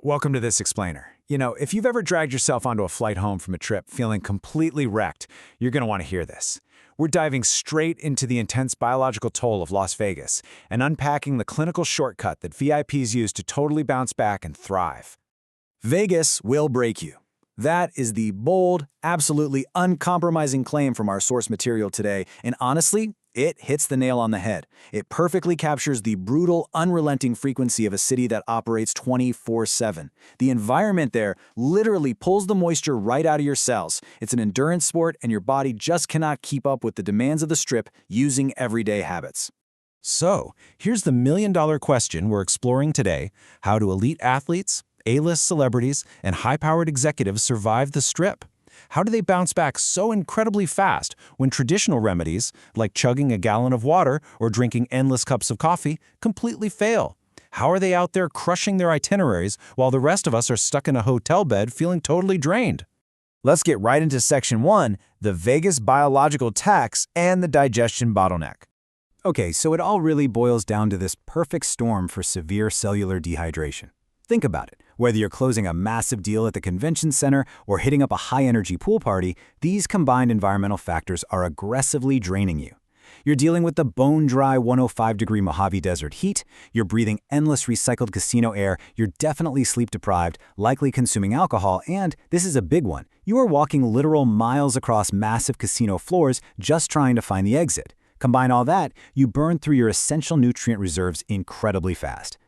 Welcome to this explainer. If you've ever dragged yourself onto a flight home from a trip feeling completely wrecked, you're going to want to hear this. We're diving straight into the intense biological toll of Las Vegas and unpacking the clinical shortcut that VIPs use to totally bounce back and thrive. Vegas will break you. That is the bold, absolutely uncompromising claim from our source material today, and honestly, it hits the nail on the head. It perfectly captures the brutal, unrelenting frequency of a city that operates 24/7. The environment there literally pulls the moisture right out of your cells. It's an endurance sport, and your body just cannot keep up with the demands of the Strip using everyday habits. So, here's the million-dollar question we're exploring today: how do elite athletes, A-list celebrities, and high-powered executives survive the Strip? How do they bounce back so incredibly fast when traditional remedies, like chugging a gallon of water or drinking endless cups of coffee, completely fail? How are they out there crushing their itineraries while the rest of us are stuck in a hotel bed feeling totally drained? Let's get right into Section 1, the Vegas biological tax and the digestion bottleneck. Okay, so it all really boils down to this perfect storm for severe cellular dehydration. Think about it. Whether you're closing a massive deal at the convention center or hitting up a high-energy pool party, these combined environmental factors are aggressively draining you. You're dealing with the bone-dry 105-degree Mojave desert heat, you're breathing endless recycled casino air, you're definitely sleep-deprived, likely consuming alcohol, and, this is a big one, you are walking literal miles across massive casino floors just trying to find the exit. Combine all that, you burn through your essential nutrient reserves incredibly fast.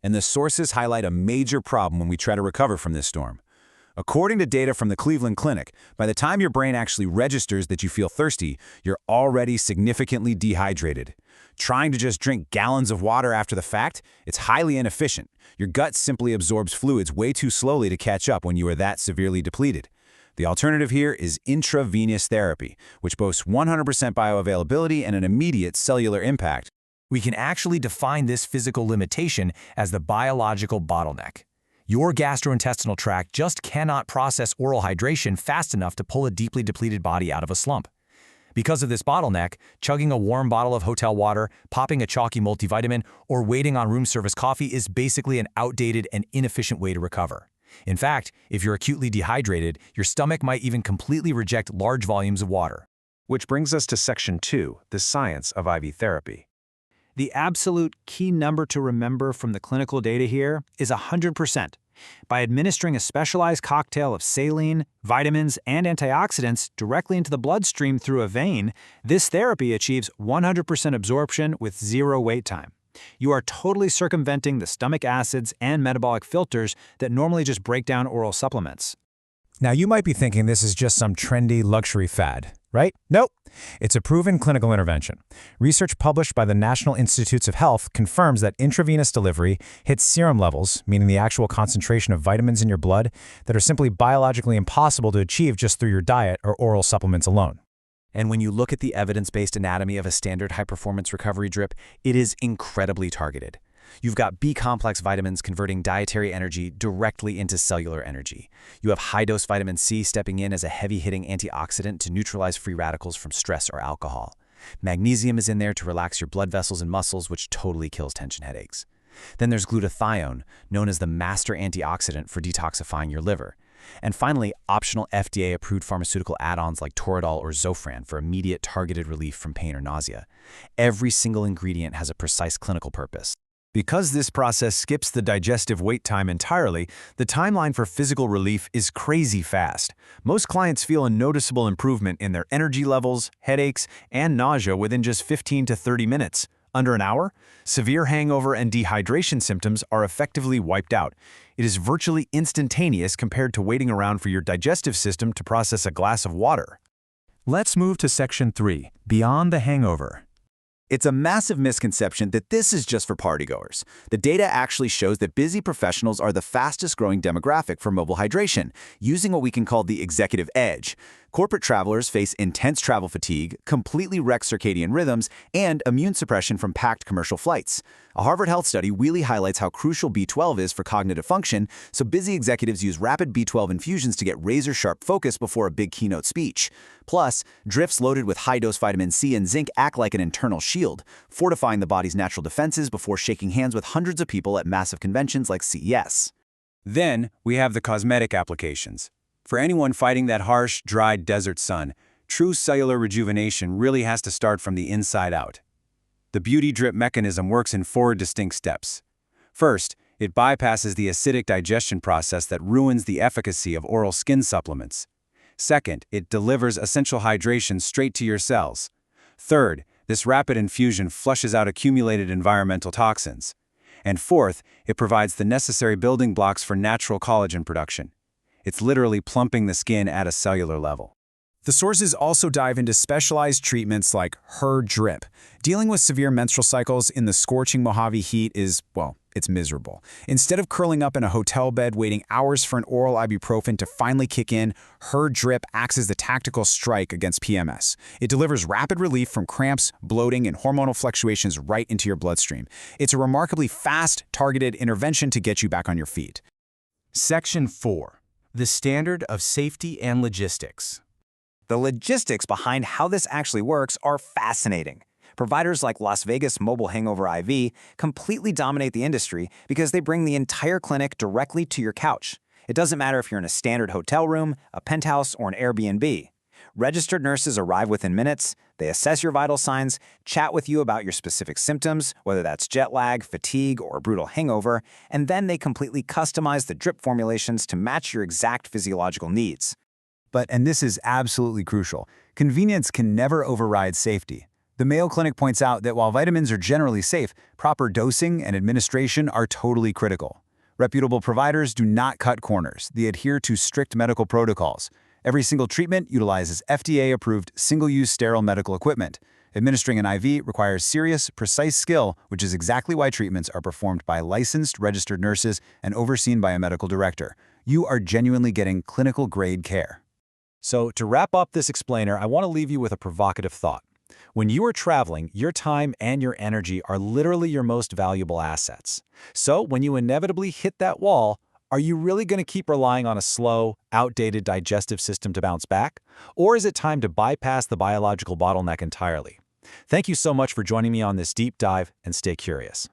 And the sources highlight a major problem when we try to recover from this storm. According to data from the Cleveland Clinic, by the time your brain actually registers that you feel thirsty, you're already significantly dehydrated. Trying to just drink gallons of water after the fact, it's highly inefficient. Your gut simply absorbs fluids way too slowly to catch up when you are that severely depleted. The alternative here is intravenous therapy, which boasts 100% bioavailability and an immediate cellular impact. We can actually define this physical limitation as the biological bottleneck. Your gastrointestinal tract just cannot process oral hydration fast enough to pull a deeply depleted body out of a slump. Because of this bottleneck, chugging a warm bottle of hotel water, popping a chalky multivitamin, or waiting on room service coffee is basically an outdated and inefficient way to recover. In fact, if you're acutely dehydrated, your stomach might even completely reject large volumes of water. Which brings us to Section 2, the science of IV therapy. The absolute key number to remember from the clinical data here is 100%. By administering a specialized cocktail of saline, vitamins, and antioxidants directly into the bloodstream through a vein, this therapy achieves 100% absorption with zero wait time. You are totally circumventing the stomach acids and metabolic filters that normally just break down oral supplements. Now, you might be thinking this is just some trendy luxury fad, right? Nope. It's a proven clinical intervention. Research published by the National Institutes of Health confirms that intravenous delivery hits serum levels, meaning the actual concentration of vitamins in your blood, that are simply biologically impossible to achieve just through your diet or oral supplements alone. And when you look at the evidence-based anatomy of a standard high-performance recovery drip, it is incredibly targeted. You've got B-complex vitamins converting dietary energy directly into cellular energy. You have high-dose vitamin C stepping in as a heavy-hitting antioxidant to neutralize free radicals from stress or alcohol. Magnesium is in there to relax your blood vessels and muscles, which totally kills tension headaches. Then there's glutathione, known as the master antioxidant for detoxifying your liver. And finally, optional FDA-approved pharmaceutical add-ons like Toradol or Zofran for immediate targeted relief from pain or nausea. Every single ingredient has a precise clinical purpose. Because this process skips the digestive wait time entirely, the timeline for physical relief is crazy fast. Most clients feel a noticeable improvement in their energy levels, headaches, and nausea within just 15 to 30 minutes. Under an hour, severe hangover and dehydration symptoms are effectively wiped out. It is virtually instantaneous compared to waiting around for your digestive system to process a glass of water. Let's move to Section 3, beyond the hangover. It's a massive misconception that this is just for partygoers. The data actually shows that busy professionals are the fastest growing demographic for mobile hydration, using what we can call the executive edge. Corporate travelers face intense travel fatigue, completely wrecked circadian rhythms, and immune suppression from packed commercial flights. A Harvard Health study really highlights how crucial B12 is for cognitive function, so busy executives use rapid B12 infusions to get razor-sharp focus before a big keynote speech. Plus, drifts loaded with high-dose vitamin C and zinc act like an internal shield, fortifying the body's natural defenses before shaking hands with hundreds of people at massive conventions like CES. Then, we have the cosmetic applications. For anyone fighting that harsh, dry desert sun, true cellular rejuvenation really has to start from the inside out. The beauty drip mechanism works in 4 distinct steps. First, it bypasses the acidic digestion process that ruins the efficacy of oral skin supplements. Second, it delivers essential hydration straight to your cells. Third, this rapid infusion flushes out accumulated environmental toxins. And fourth, it provides the necessary building blocks for natural collagen production. It's literally plumping the skin at a cellular level. The sources also dive into specialized treatments like her drip. Dealing with severe menstrual cycles in the scorching Mojave heat is, well, it's miserable. Instead of curling up in a hotel bed waiting hours for an oral ibuprofen to finally kick in, her drip acts as the tactical strike against PMS. It delivers rapid relief from cramps, bloating, and hormonal fluctuations right into your bloodstream. It's a remarkably fast, targeted intervention to get you back on your feet. Section 4. The standard of safety and logistics. The logistics behind how this actually works are fascinating. Providers like Las Vegas Mobile Hangover IV completely dominate the industry because they bring the entire clinic directly to your couch. It doesn't matter if you're in a standard hotel room, a penthouse, or an Airbnb. Registered nurses arrive within minutes, they assess your vital signs, chat with you about your specific symptoms, whether that's jet lag, fatigue, or a brutal hangover, and then they completely customize the drip formulations to match your exact physiological needs. But, and this is absolutely crucial, convenience can never override safety. The Mayo Clinic points out that while vitamins are generally safe, proper dosing and administration are totally critical. Reputable providers do not cut corners. They adhere to strict medical protocols. Every single treatment utilizes FDA-approved single-use sterile medical equipment. Administering an IV requires serious, precise skill, which is exactly why treatments are performed by licensed, registered nurses and overseen by a medical director. You are genuinely getting clinical-grade care. So, to wrap up this explainer, I want to leave you with a provocative thought. When you are traveling, your time and your energy are literally your most valuable assets. So, when you inevitably hit that wall, are you really going to keep relying on a slow, outdated digestive system to bounce back? Or is it time to bypass the biological bottleneck entirely? Thank you so much for joining me on this deep dive, and stay curious.